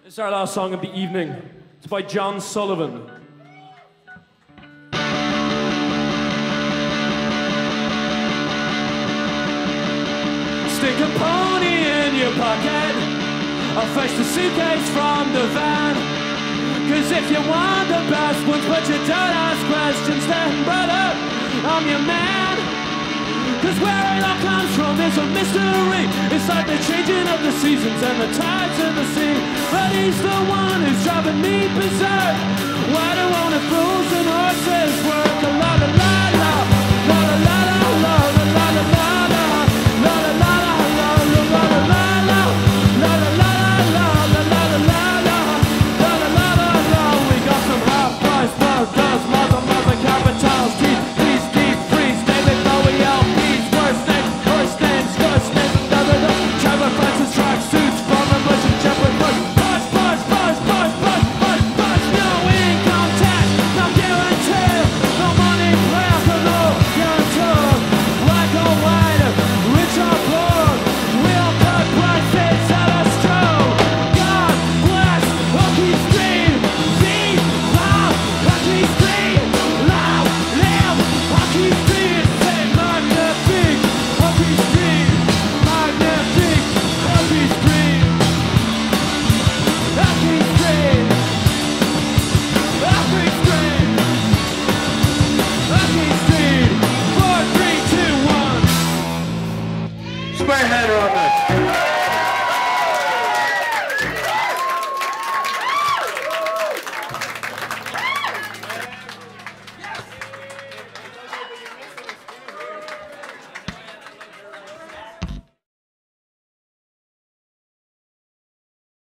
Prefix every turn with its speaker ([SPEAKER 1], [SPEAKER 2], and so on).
[SPEAKER 1] It's our last song of the evening. It's by John Sullivan. Stick a pony in your pocket, or fetch the suitcase from the van. Cause if you want the best ones but you don't ask questions, then brother, I'm your man. Cause where it all comes from is a mystery. It's like the changing of the seasons and the tides of the sea. But he's the one who's driving me berserk. Why do all the fools and horses work? La la la la.